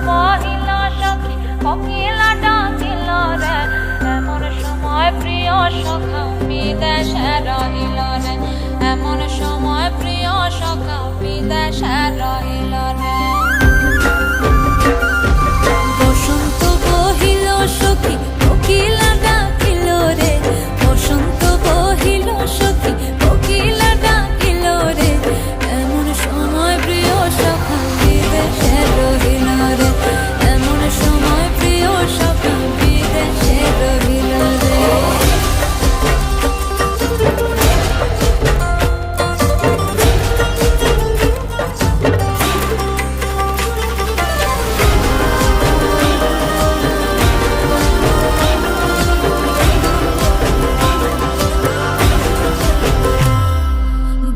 বহিল সখী কোকিলা ডাকিল রে, এমন সময় প্রিয় সখা বিদেশে রহিল রে, এমন সময় প্রিয় সখা বিদেশে রহিল রে। বসন্ত বহিল সখী কোকিলা ডাকিল রে, বসন্ত বহিল সখী কোকিলা ডাকিল রে, এমন সময় প্রিয় সখা বিদেশে রহিল রে, এমন সময় প্রিয় সখা বিদেশে রহিল রে।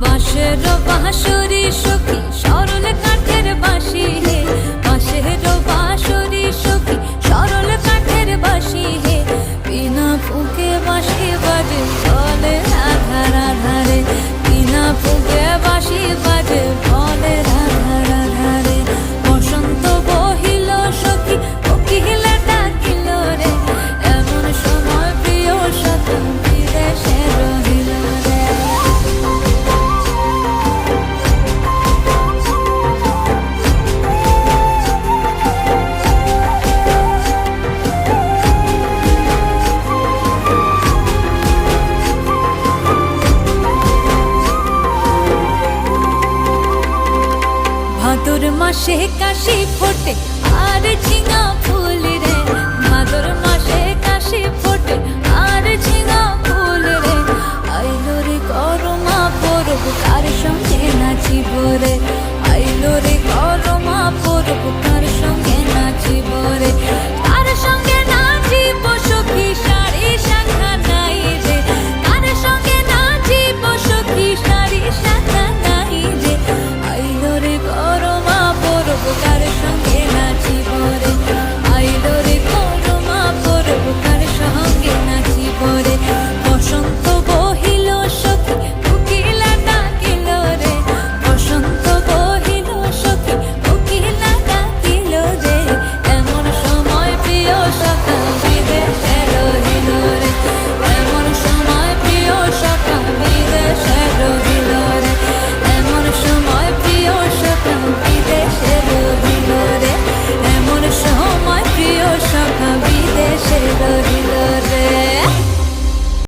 বাঁশের বাঁশরি সখী সরল কাঠের বাঁশি হে, বাঁশের বাঁশরি সখী সরল কাঠের বাঁশি হে, বিনা ফুঁকে বাঁশি বাজে বলে রাধা রাধা রে, বিনা ফুঁকে বাঁশি বাজে বলে রাধা রাধা রে। বসন্ত বহিল সখী কোকিলা ডাকিল রে, এমন সময় প্রিয় সখা বিদেশে রহিল রে। ভাদর মাসে কাশি ফোটে আর ঝিঙা ফুল রে, ভাদর মাসে কাশি ফোটে আর ঝিঙা ফুল রে, আইলো রে করমা পরব কার সঙ্গে নাচিব রে, আইলো রে করমা পরব কার সঙ্গে নাচিব